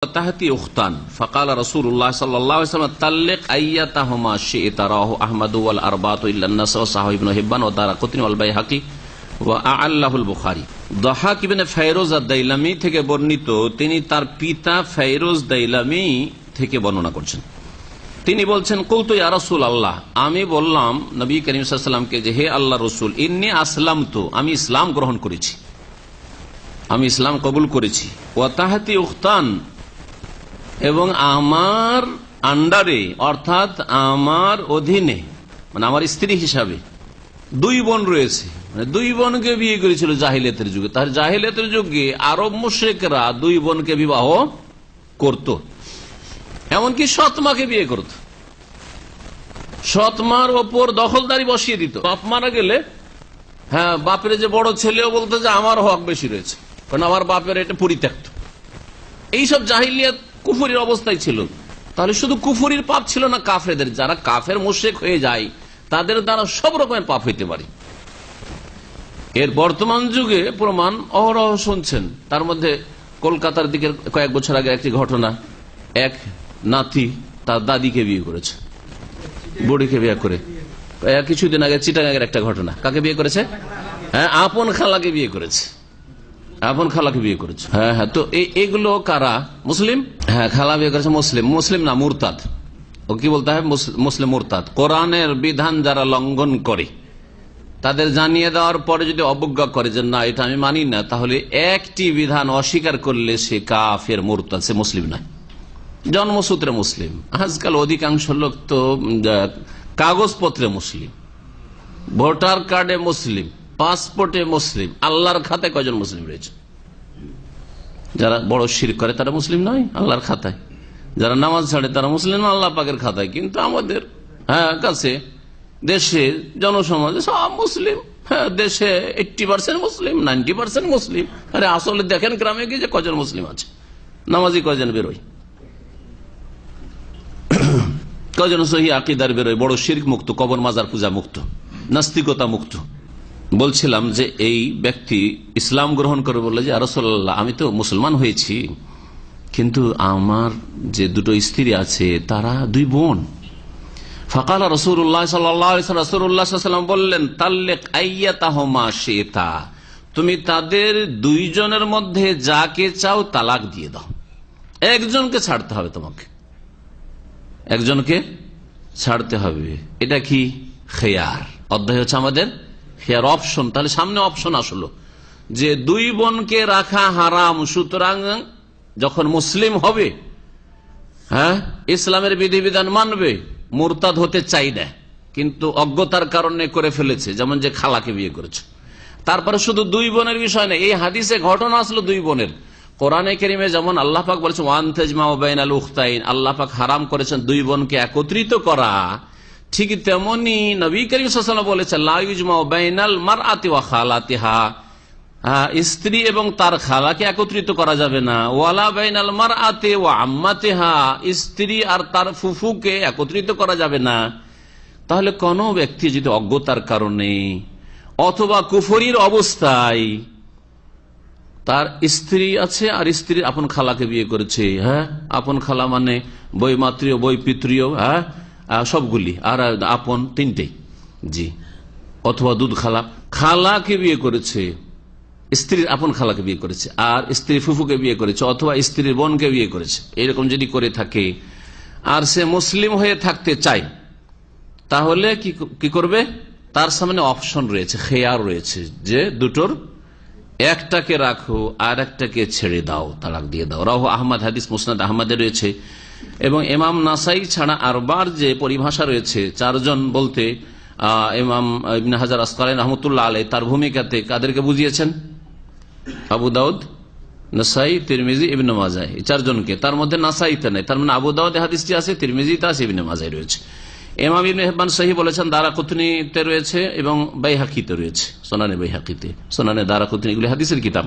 তাহতি উখতান ফাকাল রাসূলুল্লাহ সাল্লাল্লাহু আলাইহি ওয়াসাল্লাম তাল্লিক আইয়াতাহুমা শি'তা রাহু আহমদ ওয়াল আরবাতু ইল্লা আন-নাস ওয়া সাহাহ ইবনে হিব্বান ওয়া দারাকুতনি ওয়াল বাইহাকি ওয়া আ'আল্লাহুল বুখারী। দাহাক ইবনে ফায়রুজ আদ-দাইলামি থেকে বর্ণিত, তিনি তার পিতা ফায়রুজ দাইলামি থেকে বর্ণনা করছেন। তিনি বলছেন, কুলতু ইয়া রাসূলুল্লাহ, আমি বললাম নবী করিম সাল্লাল্লাহু আলাইহি ওয়াসাল্লামকে যে হে আল্লাহর রাসূল, ইন্নী আসলামতু, আমি ইসলাম গ্রহণ করেছি, আমি ইসলাম কবুল করেছি। ওয়া তাহতি উখতান, এবং আমার আন্ডারে অর্থাৎ আমার অধীনে, মানে আমার স্ত্রী হিসাবে দুই বোন রয়েছে। মানে দুই বোনকে বিয়ে করেছিল জাহিলিয়াতের যুগে। তার জাহিলিয়াতের যুগে আরব মুশরিকরা দুই বোনকে বিবাহ করত, এমনকি সৎমাকে বিয়ে করত, সৎমার ওপর দখলদারি বসিয়ে দিত। বাপ মারা গেলে হ্যাঁ, বাপের যে বড় ছেলেও বলতো যে আমার হক বেশি রয়েছে, কারণ আমার বাপের এটা পরিত্যক্ত। এইসব জাহিলিয়াত কুফুরির অবস্থায় ছিল। তাহলে শুধু কুফুরির পাপ ছিল না, কাফেরদের, যারা কাফের মুশরিক হয়ে যায় তাদের দ্বারা সব রকমের পাপ হইতে পারে। এর বর্তমান যুগে প্রমাণ অহরহ শুনছেন। তার মধ্যে কলকাতার দিকে কয়েক বছর আগে একটি ঘটনা, এক নাতি তার দাদিকে বিয়ে করেছে, বুড়িকে বিয়ে করে। কিছুদিন আগে চিটাগাঙ্গের একটা ঘটনা, কাকে বিয়ে করেছে? হ্যাঁ, আপন খালাকে বিয়ে করেছে, আপন খালাকে বিয়ে করেছে। হ্যাঁ হ্যাঁ, তো এগুলো কারা? মুসলিম। হ্যাঁ, খালা বিয়ে করেছে মুসলিম, মুসলিম না মুরতাদ। ও কি বলতে হয়? মুসলিম মুরতাদ। কোরআনের বিধান যারা লঙ্ঘন করে তাদের জানিয়ে দেওয়ার পরে যদি অবজ্ঞা করে যে না এটা আমি মানি না, তাহলে একটি বিধান অস্বীকার করলে সে কাফের মুরতাদ, সে মুসলিম নয়, জন্মসূত্রে মুসলিম। আজকাল অধিকাংশ লোক তো কাগজপত্রে মুসলিম, ভোটার কার্ডে মুসলিম, পাসপোর্টে মুসলিম, আল্লাহর খাতায় কয়জন মুসলিম রয়েছে? যারা বড় শিরক করে তারা মুসলিম নয় আল্লাহর খাতায়, যারা নামাজ ছাড়ে তারা মুসলিম আল্লাহ পাকের খাতায়। কিন্তু আমাদের কাছে দেশে জনসমাজে সব মুসলিম। হ্যাঁ, দেশে 80% মুসলিম, 90% মুসলিম। আরে আসলে দেখেন গ্রামে গিয়ে যে কজন মুসলিম আছে, নামাজি কয়জন বেরোয়, কজন সহি আকীদার বেরোয়, বড় শিরক মুক্ত, কবর মাজার পূজা মুক্ত, নাস্তিকতা মুক্ত। বলছিলাম যে এই ব্যক্তি ইসলাম গ্রহণ করে বললো যে রাসূলুল্লাহ, আমি তো মুসলমান হয়েছি, কিন্তু আমার যে দুটো স্ত্রী আছে তারা দুই বোন। ফাকাল রাসূলুল্লাহ সাল্লাল্লাহু আলাইহি ওয়াসাল্লাম, রাসূলুল্লাহ সাল্লাল্লাহু আলাইহি ওয়াসাল্লাম বললেন, তাল্লিক আইয়াতাহুমা শি'তা, তুমি তাদের দুইজনের মধ্যে যাকে চাও তালাক দিয়ে দাও। একজনকে ছাড়তে হবে, তোমাকে একজনকে ছাড়তে হবে। এটা কি খেয়ার? অধ্যায় হচ্ছে আমাদের খেয়ার, অপশন। তাহলে সামনে অপশন আসলো যে দুই বোনকে রাখা হারাম, সুতরাং যখন মুসলিম হবে, হ্যাঁ, ইসলামের বিধিবিধান মানবে, মুরতাদ হতে চাই না কিন্তু অজ্ঞতার কারণে করে ফেলেছে, যেমন যে খালাকে বিয়ে করেছে। তারপরে শুধু দুই বোনের বিষয় না, এই হাদিসে ঘটনা আসলো দুই বোনের। কোরআনে কারিমে যেমন আল্লাহ পাক বলেছেন ওয়ান তাজমাউ বাইনাল উখতাইন, আল্লাহ পাক হারাম করেছেন দুই বোনকে একত্রিত করা, ঠিক তেমনি নবী করিম সাল্লাল্লাহু আলাইহি ওয়াসাল্লাম বলেছেন লা ইউজমাউ বাইনাল মারআতি ওয়া খালাতিহা, স্ত্রী এবং তার খালাকে একত্রিত করা যাবে না। ওয়ালা বাইনাল মারআতি ওয়া আম্মাতিহা, স্ত্রী আর তার ফুফুকে একত্রিত করা যাবে না। তাহলে কোন ব্যক্তি যদি অজ্ঞতার কারণে অথবা কুফরির অবস্থায়, তার স্ত্রী আছে আর স্ত্রীর আপন খালাকে বিয়ে করেছে, হ্যাঁ, আপন খালা মানে বই মাতৃয় বই পিতৃয়, হ্যাঁ, সবগুলি, আর আপন তিনটেই, জি, অথবা দুধ খালা, খালাকে বিয়ে করেছে, স্ত্রীর আপন খালাকে বিয়ে করেছে, আর স্ত্রী ফুফুকে বিয়ে করেছে, অথবা স্ত্রীর বোনকে বিয়ে করেছে, এরকম যদি করে থাকে আর সে মুসলিম হয়ে থাকতে চায়, তাহলে কি করবে? তার সামনে অপশন রয়েছে, খেয়ার রয়েছে, যে দুটোর একটাকে রাখো আর একটাকে ছেড়ে দাও, তালাক দিয়ে দাও। রাহু আহমদ, হাদিস মুসনাদ আহমদে রয়েছে। এবং ইমাম নাসাই ছাড়া আরবার যে পরিভাষা রয়েছে, চারজন বলতে ইমাম ইবনে হাজার আসকালানী রাহমাতুল্লাহ আলাইহি তার ভূমিকাতে কাদেরকে বুঝিয়েছেন? আবু দাউদ, নাসাই, তিরমিজি, ইবনে মাজাহ, এই চারজনকে। তার মধ্যে নাসাইতে নেই, তার মানে আবু দাউদে হাদিসটি আছে, তিরমিজিতে আছে, ইবনে মাজাহ রয়েছে। ইমাম ইবনে হিব্বান সহিহ বলেছেন, দারাকুতনিতে রয়েছে এবং বাইহাকিতে রয়েছে, সুনানে বাইহাকিতে, সুনানে দারাকুতনি, এগুলি হাদিসের কিতাব।